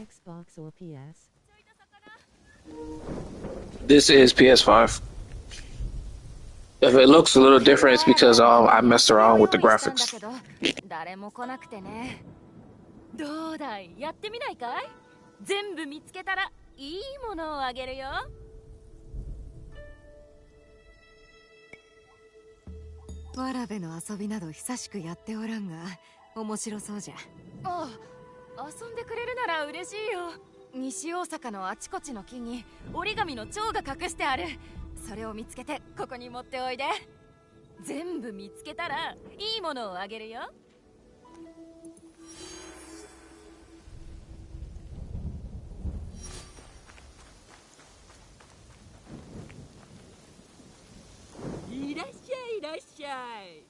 Xbox or PS? This is PS5. If it looks a little different, it's because I messed around with the graphics. 誰も来なくてね。どうだい、やってみないかい？全部見つけたらいいものをあげるよ。わらべの遊びなど久しくやっておらんが、面白そうじゃ。ああ、遊んでくれるなら嬉しいよ。西大阪のあちこちの木に折り紙の蝶が隠してある。それを見つけてここに持っておいで。全部見つけたらいいものをあげるよ。いらっしゃいいらっしゃい。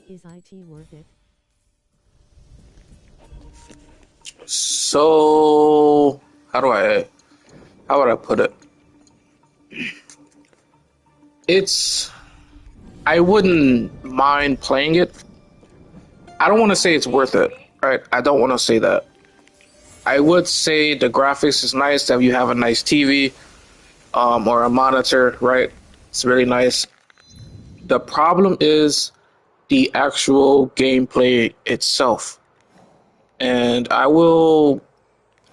Is IT worth it? So, how would I put it? I wouldn't mind playing it. I don't want to say it's worth it, right? I don't want to say that. I would say the graphics is nice, that you have a nice TV, or a monitor, right? It's really nice. The problem is the actual gameplay itself. And I'm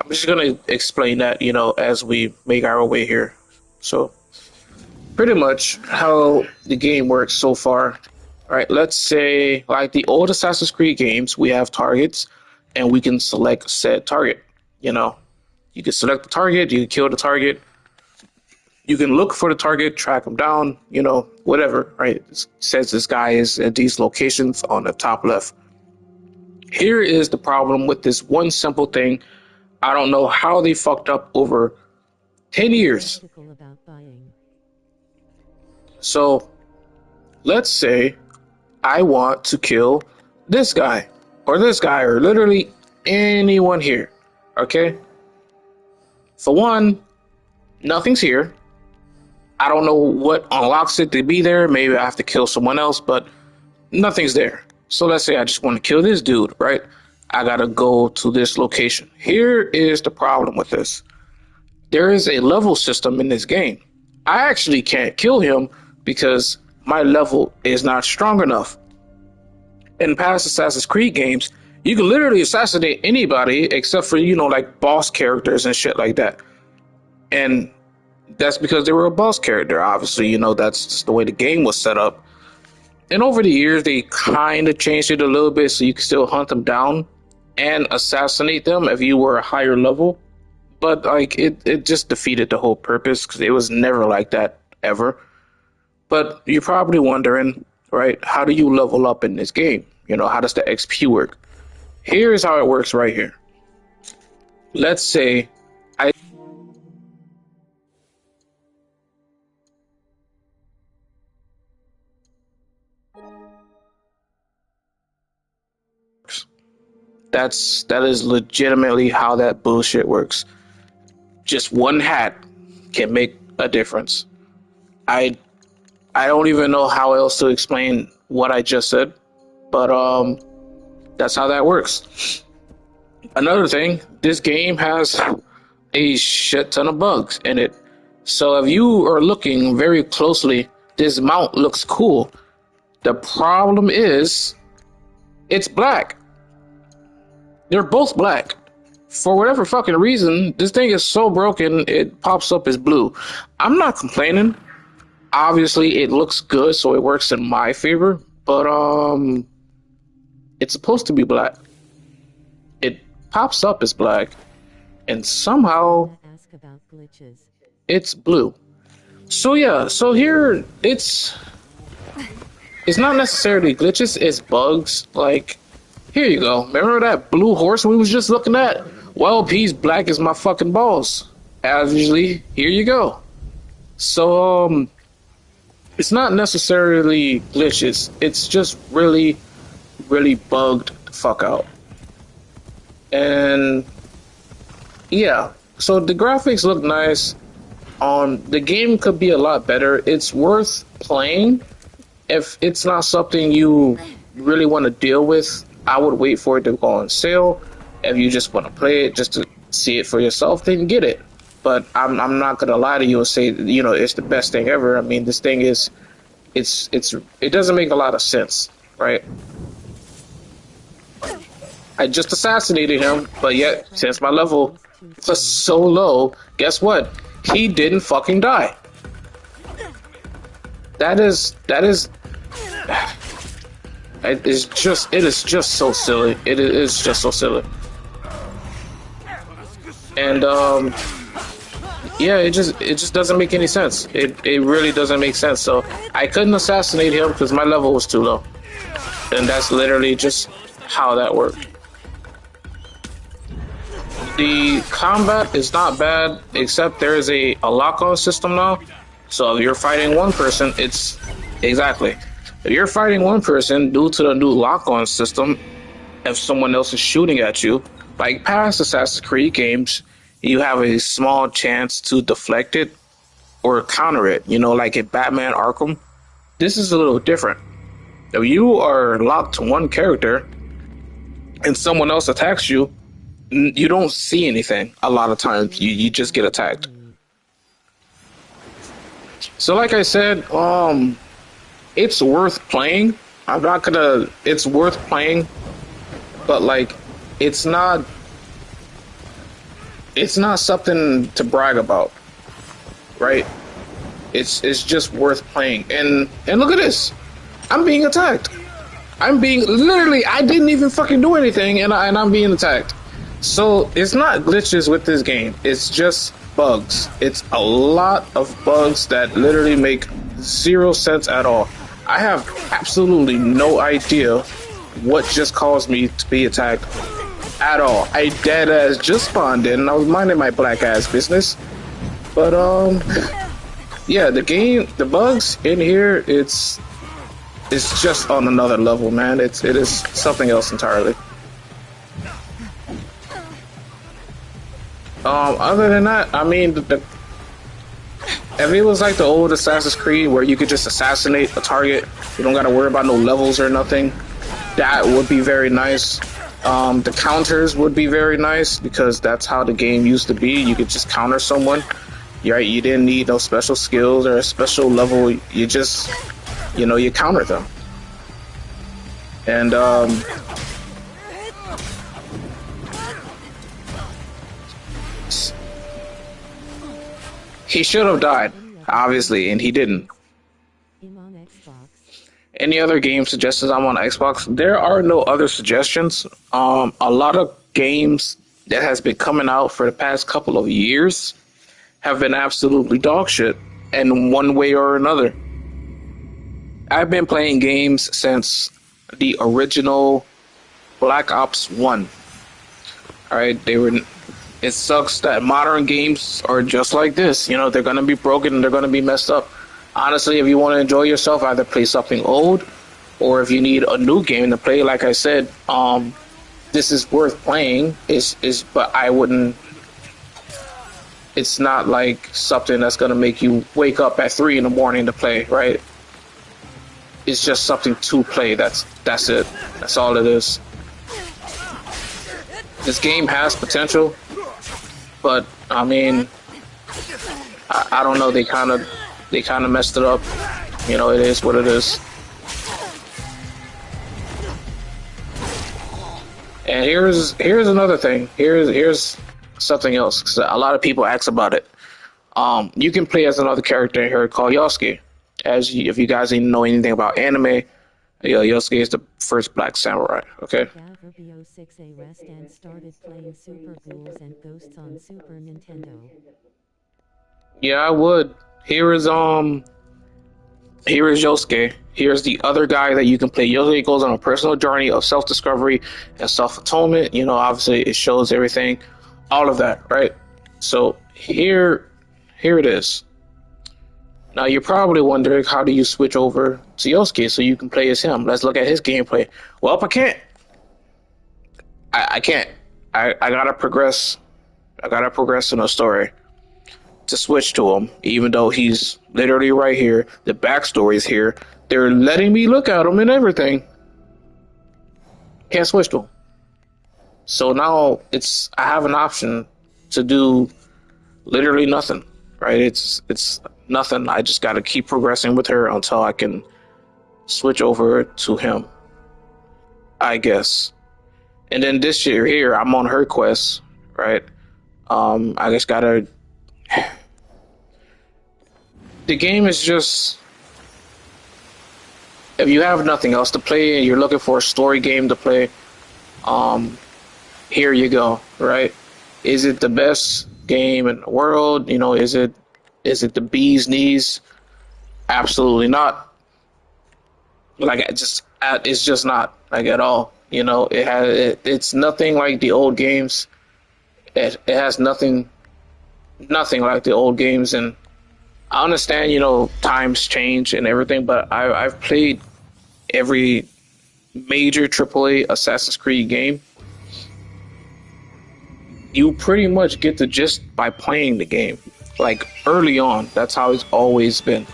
just going to explain that, as we make our way here. So, pretty much how the game works so far. All right, let's say, like the old Assassin's Creed games, we have targets, and we can select said target. You can select the target, you can kill the target, you can look for the target, track them down, whatever, right? It says this guy is at these locations on the top left. Here is the problem with this one simple thing. I don't know how they fucked up over 10 years. So, let's say I want to kill this guy, or literally anyone here, okay? For one, nothing's here. I don't know what unlocks it to be there. Maybe I have to kill someone else, but nothing's there. So let's say I just want to kill this dude, right? I gotta go to this location. Here is the problem with this. There is a level system in this game. I actually can't kill him because my level is not strong enough. In past Assassin's Creed games, you can literally assassinate anybody except for, like boss characters and shit like that. And that's because they were a boss character. Obviously, that's just the way the game was set up. And over the years, they kind of changed it a little bit so you can still hunt them down and assassinate them if you were a higher level. But like it just defeated the whole purpose because it was never like that ever. But you're probably wondering, right, how do you level up in this game? How does the XP work? Here's how it works right here. Let's say that is legitimately how that bullshit works. Just one hat can make a difference. I I don't even know how else to explain what I just said, but that's how that works. Another thing, this game has a shit ton of bugs in it. So if you are looking very closely, this mount looks cool. The problem is, it's black. They're both black. For whatever fucking reason, this thing is so broken, it pops up as blue. I'm not complaining. Obviously, it looks good, so it works in my favor. But, it's supposed to be black. It pops up as black. And somehow, Ask about glitches. it's blue. So yeah, so here, it's not necessarily glitches, it's bugs. Like, here you go. Remember that blue horse we was just looking at? Well, he's black as my fucking balls. Obviously, here you go. So, it's not necessarily glitches. It's just really, really bugged the fuck out. And, yeah. So, the graphics look nice. The game could be a lot better. It's worth playing. If it's not something you really want to deal with, I would wait for it to go on sale. If you just want to play it just to see it for yourself, then get it. But I'm not gonna lie to you and say, you know, it's the best thing ever. I mean, this thing is, it doesn't make a lot of sense, right? I just assassinated him, but yet since my level was so low, guess what? He didn't fucking die. It is just so silly. It is just so silly. And yeah, it just doesn't make any sense. It really doesn't make sense. So I couldn't assassinate him because my level was too low. And that's literally just how that worked. The combat is not bad, except there is a lock-on system now. So if you're fighting one person, if you're fighting one person due to the new lock-on system, if someone else is shooting at you, like past Assassin's Creed games, you have a small chance to deflect it or counter it, you know, like in Batman Arkham. This is a little different. If you are locked to one character and someone else attacks you, you don't see anything a lot of times. You just get attacked. So like I said, it's worth playing. It's worth playing, but like, it's not something to brag about, right? It's just worth playing. And look at this. I'm being attacked. I didn't even fucking do anything, and I'm being attacked. So it's not glitches with this game. It's just bugs. It's a lot of bugs that literally make zero sense at all. I have absolutely no idea what just caused me to be attacked at all. I dead ass just spawned in and I was minding my black ass business. But yeah, the bugs in here, it's just on another level, man. It is something else entirely. Other than that, I mean, if it was like the old Assassin's Creed where you could just assassinate a target, you don't gotta worry about no levels or nothing, that would be very nice. The counters would be very nice because that's how the game used to be. You could just counter someone. Right? You didn't need no special skills or a special level. You just, you counter them. And he should have died, obviously, and he didn't. I'm on Xbox. Any other game suggestions? I'm on Xbox. There are no other suggestions. A lot of games that has been coming out for the past couple of years have been absolutely dog shit in one way or another. I've been playing games since the original Black Ops 1. Alright, it sucks that modern games are just like this. They're going to be broken and they're going to be messed up. Honestly, if you want to enjoy yourself, either play something old, or if you need a new game to play, like I said, this is worth playing. But I wouldn't. It's not like something that's going to make you wake up at 3 in the morning to play, right? it's just something to play. That's it. That's all it is. This game has potential, but I mean, I don't know. They kind of messed it up. You know, it is what it is. And here's another thing. Here's something else. 'Cause a lot of people ask about it. You can play as another character here called Yosuke. If you guys didn't know anything about anime, Yosuke is the first black samurai. Okay. Gavra BO6A rest and started playing Super Ghouls and Ghosts on Super Nintendo. Yeah, I would. Here is Yosuke. Here's the other guy that you can play. Yosuke goes on a personal journey of self-discovery and self-atonement. You know, obviously it shows everything, all of that, right? So here it is. Now you're probably wondering, how do you switch over to Yosuke so you can play as him? Let's look at his gameplay. Well, I can't. I can't. I gotta progress. I gotta progress in the story to switch to him, even though he's literally right here. The backstory is here. They're letting me look at him and everything. Can't switch to him. So now I have an option to do literally nothing, right? It's nothing. I just got to keep progressing with her until I can switch over to him, I guess. And then this year here, I'm on her quest, right? I just gotta. The game is just, if you have nothing else to play and you're looking for a story game to play, here you go, right? Is it the best game in the world? You know, is it the bee's knees? Absolutely not. Like, it's just not, like, at all. You know, it's nothing like the old games. It has nothing like the old games. And I understand, you know, times change and everything, but I've played every major AAA Assassin's Creed game. You pretty much get the gist by playing the game. Like, early on, that's how it's always been.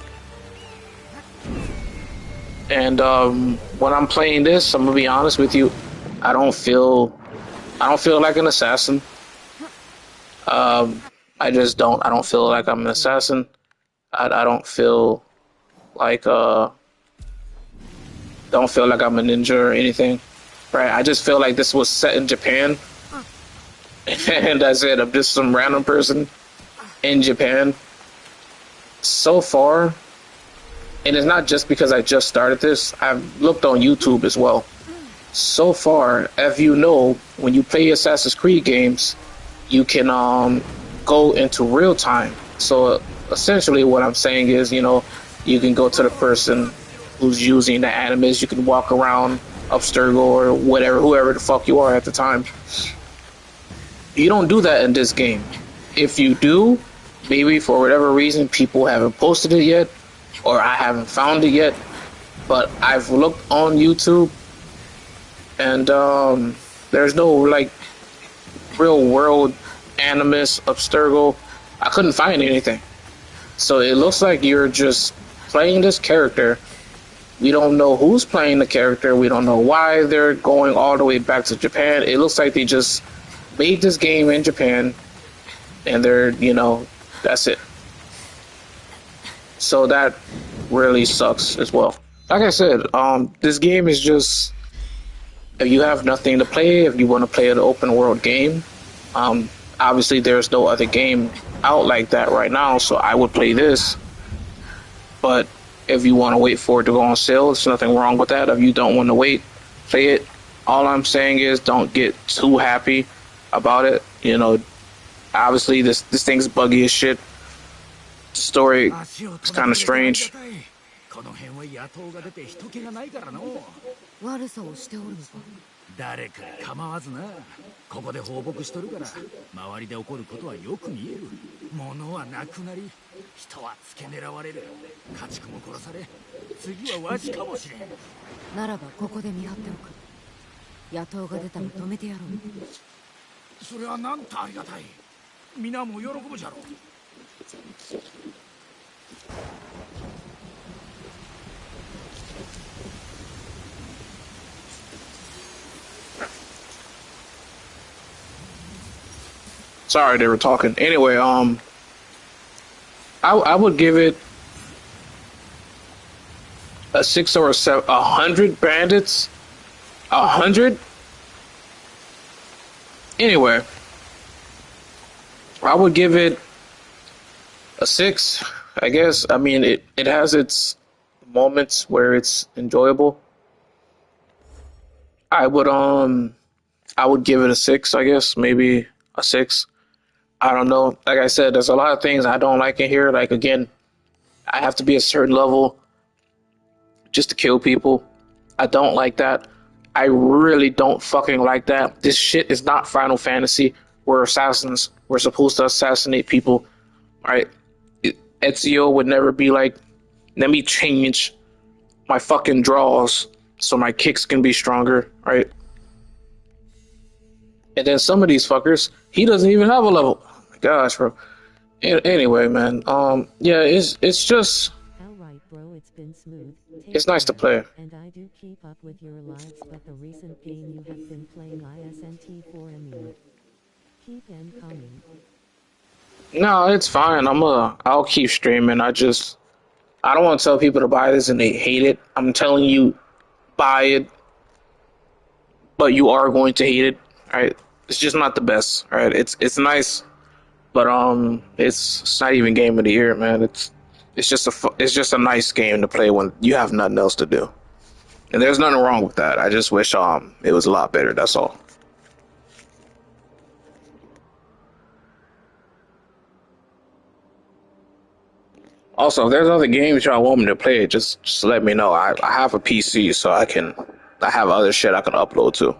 And when I'm playing this, I'm gonna be honest with you, I don't feel like an assassin. I just don't. I don't feel like I'm an assassin. I don't feel like don't feel like I'm a ninja or anything, right? I just feel like this was set in Japan, and that's it. I'm just some random person in Japan. So far, and it's not just because I just started this. I've looked on YouTube as well. So far, as you know, when you play Assassin's Creed games, you can go into real time. So essentially what I'm saying is, you know, you can go to the person who's using the animus, you can walk around Abstergo or whatever, whoever the fuck you are at the time. You don't do that in this game. If you do, maybe for whatever reason people haven't posted it yet, or I haven't found it yet, but I've looked on YouTube and there's no like real world animus Abstergo. I couldn't find anything. So it looks like you're just playing this character. We don't know who's playing the character. We don't know why they're going all the way back to Japan. It looks like they just made this game in Japan and they're, you know, that's it. So that really sucks as well. Like I said, this game is just, if you have nothing to play, if you want to play an open world game, obviously there's no other game out like that right now, so I would play this. But if you want to wait for it to go on sale, there's nothing wrong with that. If you don't want to wait, play it. All I'm saying is don't get too happy about it. You know, obviously this thing's buggy as shit. The story is kind of strange. この辺は野党が出て人気がないからの。悪さをしておるのか。誰か構わずな。ここで放牧しとるから周りで起こることはよく見える。物はなくなり、人は付け狙われる。家畜も殺され、次はわしかもしれん。ならばここで見張っておく。野党が出たら止めてやろう。それはなんとありがたい。皆も喜ぶじゃろう。Sorry, they were talking. Anyway, I would give it a 6 or a 7. 100 bandits, 100. Anyway, I would give it a 6. I guess. I mean, it has its moments where it's enjoyable. I would I would give it a 6. I guess maybe a 6. I don't know. Like I said, there's a lot of things I don't like in here. Like again, I have to be a certain level just to kill people. I don't like that. I really don't fucking like that. This shit is not Final Fantasy. We're assassins. We're supposed to assassinate people. Right? Ezio would never be like, let me change my fucking draws so my kicks can be stronger. Right? And then some of these fuckers, he doesn't even have a level. Oh my gosh, bro. Anyway, man. Yeah, it's just Alright, bro, it's been smooth. it's nice to play. And I do keep up with your lives, but the recent game you have been playing isn't for me. Keep them coming. No, it's fine. I'll keep streaming. I don't want to tell people to buy this and they hate it. I'm telling you, buy it, but you are going to hate it. Right? It's just not the best. Right? It's nice, but it's not even game of the year, man. It's just a nice game to play when you have nothing else to do. And there's nothing wrong with that. I just wish it was a lot better. That's all. Also, if there's other games y'all want me to play, just let me know. I have a PC, so I have other shit I can upload to.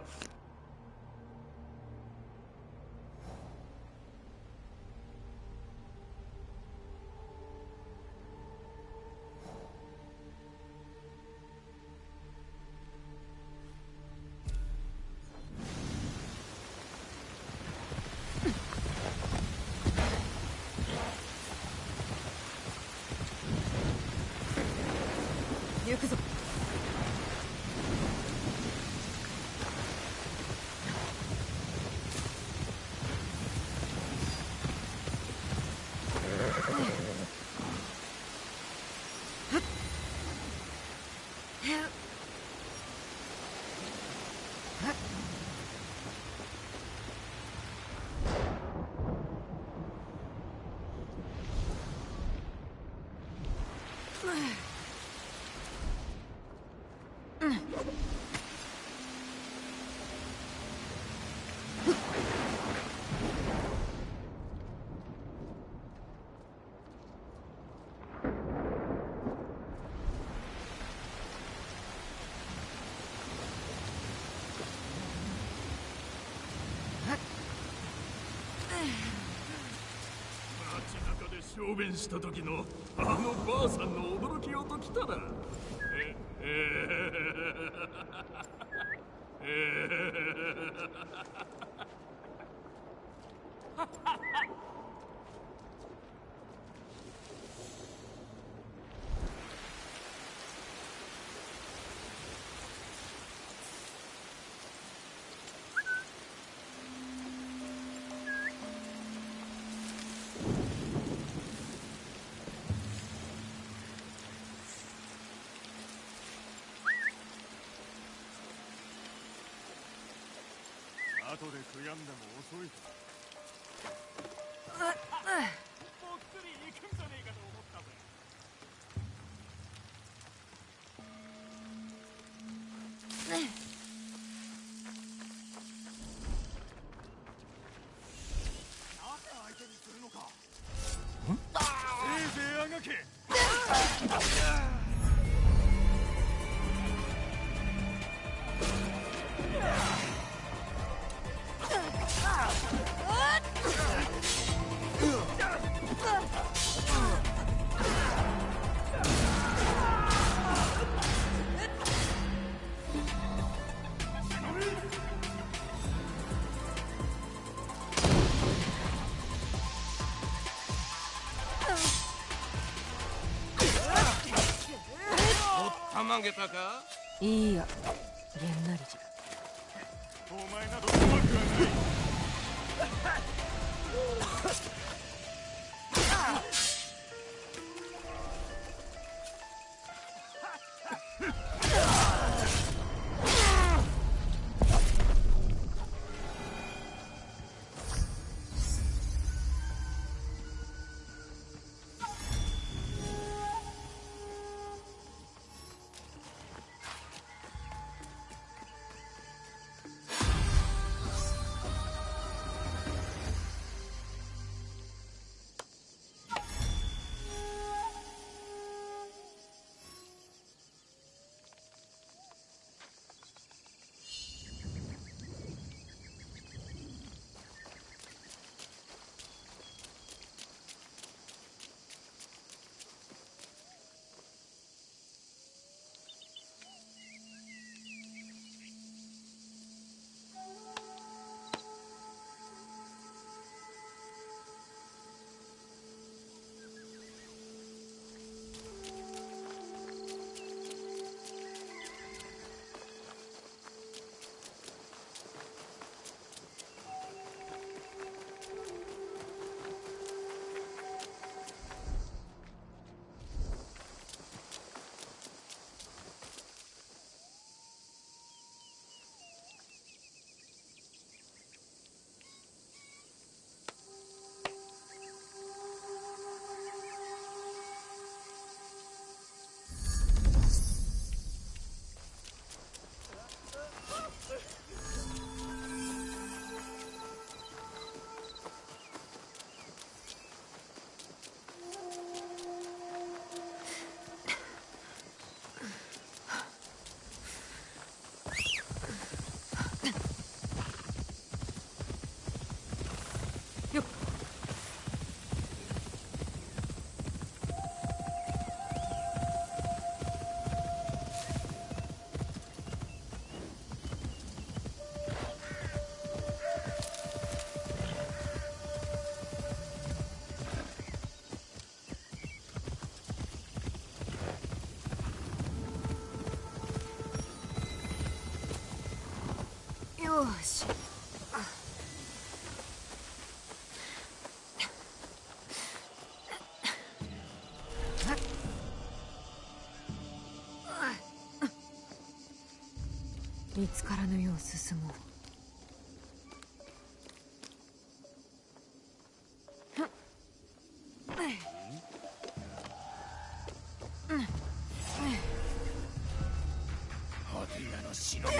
いいや、げんなりじゃ。見つからぬよう進もう。ハティアの忍び。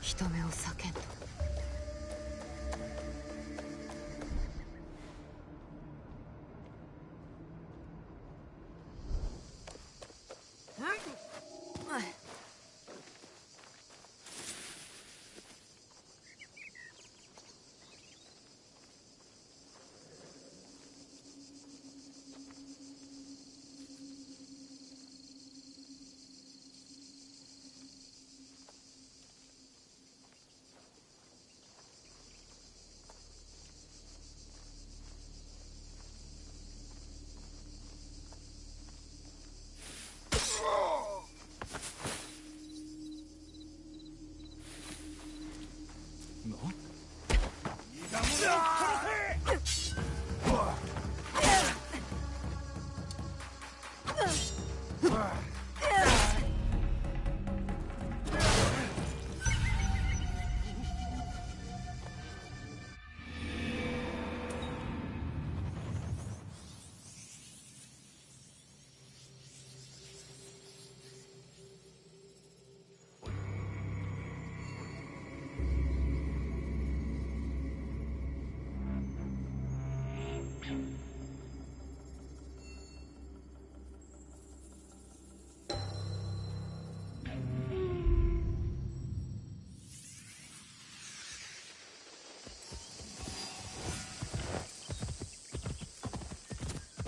人目を避けんと。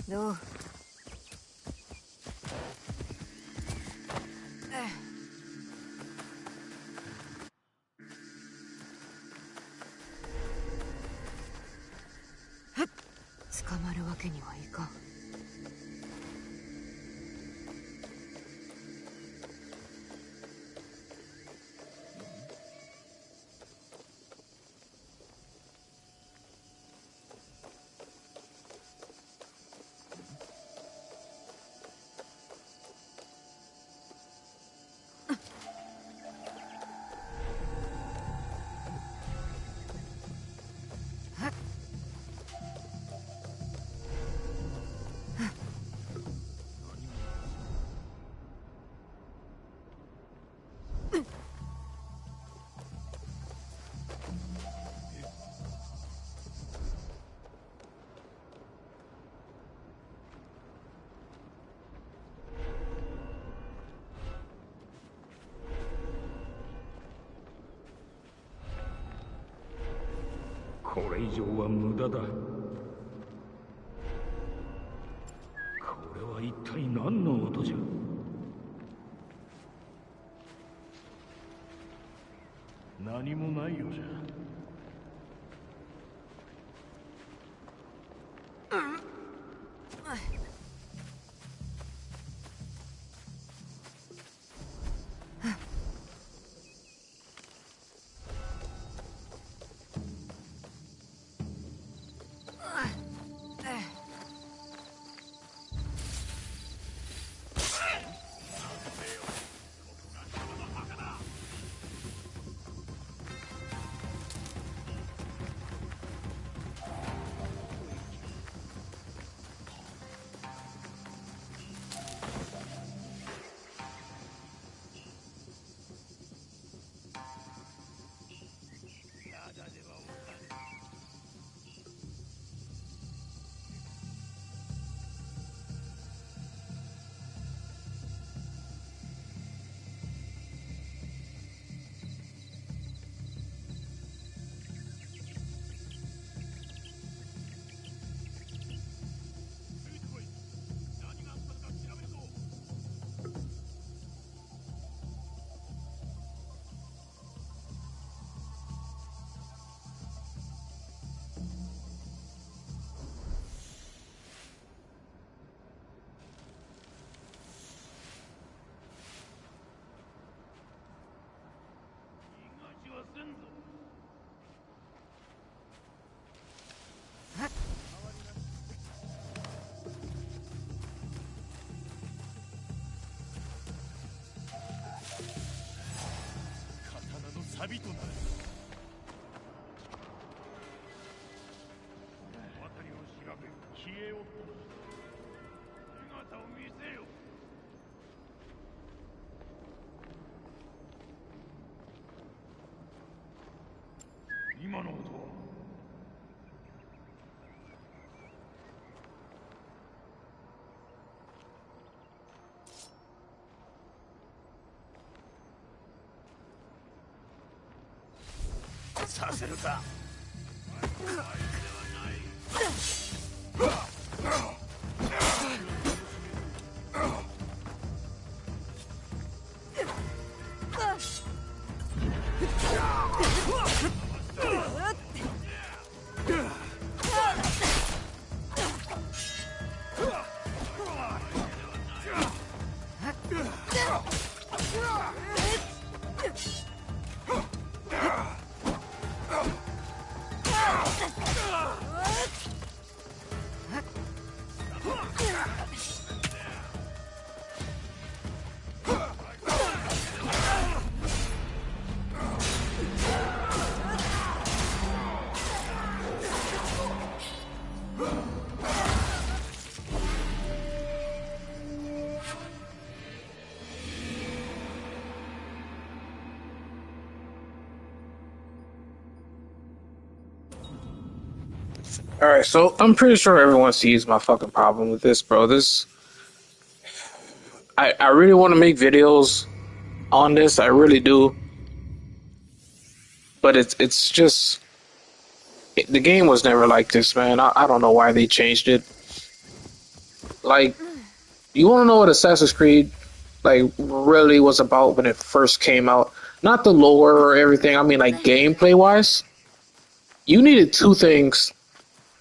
どう？捕まるわけにはいかん。これ以上は無駄だ。これは一体何の音じゃ。何もないようじゃ。旅となる。辺りを調べ、消えようと姿を見せよ。今の音は。させるか。Alright, so I'm pretty sure everyone sees my fucking problem with this, bro. I really want to make videos on this, I really do. But it's just the game was never like this, man. I don't know why they changed it. Like, you want to know what Assassin's Creed like really was about when it first came out? Not the lore or everything. I mean, like gameplay wise, you needed two things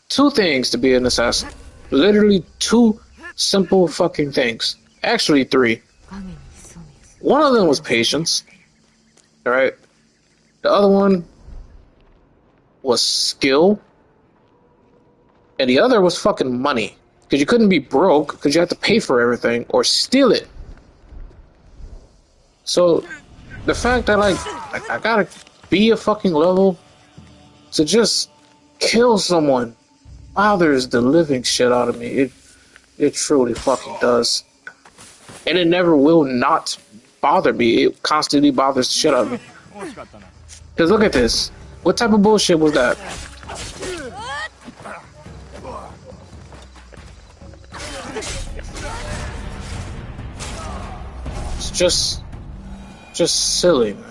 to be an assassin. Literally two simple fucking things. Actually, three. One of them was patience. Alright? The other one was skill. And the other was fucking money. Because you couldn't be broke, because you had to pay for everything or steal it. So, the fact that, like I gotta be a fucking level to just kill someone bothers the living shit out of me. It truly fucking does. And it never will not bother me. It constantly bothers the shit out of me. Because look at this. What type of bullshit was that? It's just silly, man.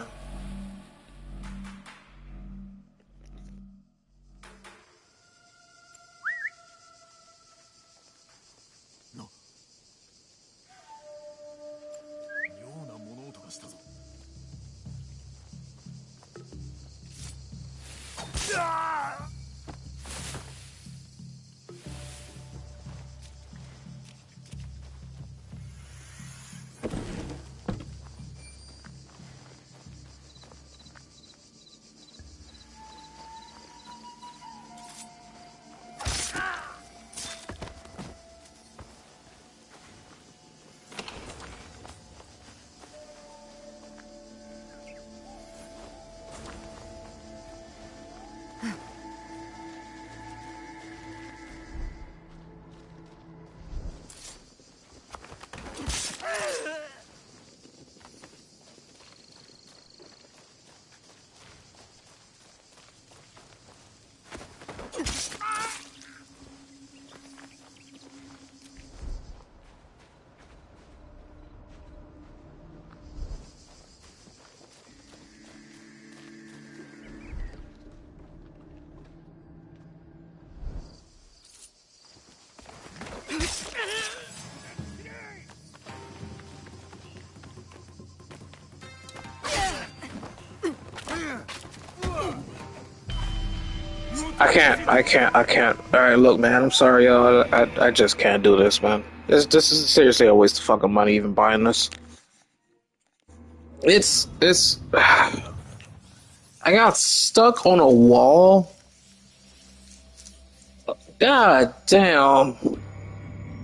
I can't. Alright, look, man, I'm sorry, y'all. I just can't do this, man. This is seriously a waste of fucking money even buying this. It's I got stuck on a wall. God damn.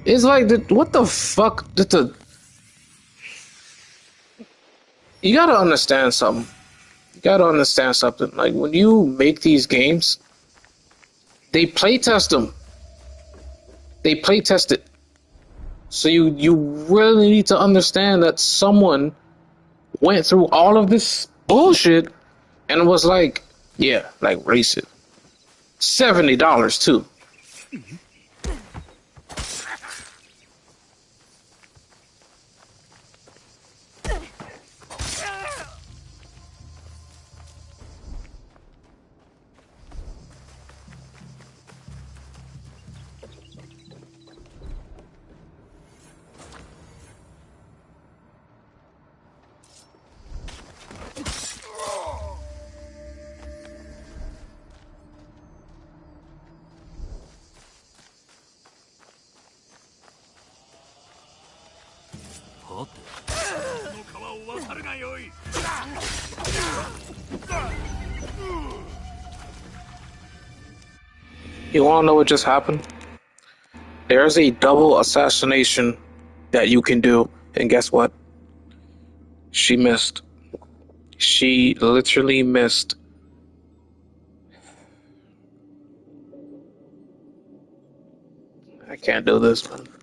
It's like, what the fuck? You gotta understand something. You gotta understand something. Like when you make these games, they play test them. They play test it. So you really need to understand that someone went through all of this bullshit and was like, yeah, like race it. $70 too. You wanna know what just happened? There's a double assassination that you can do, and guess what? She missed. She literally missed. I can't do this, man.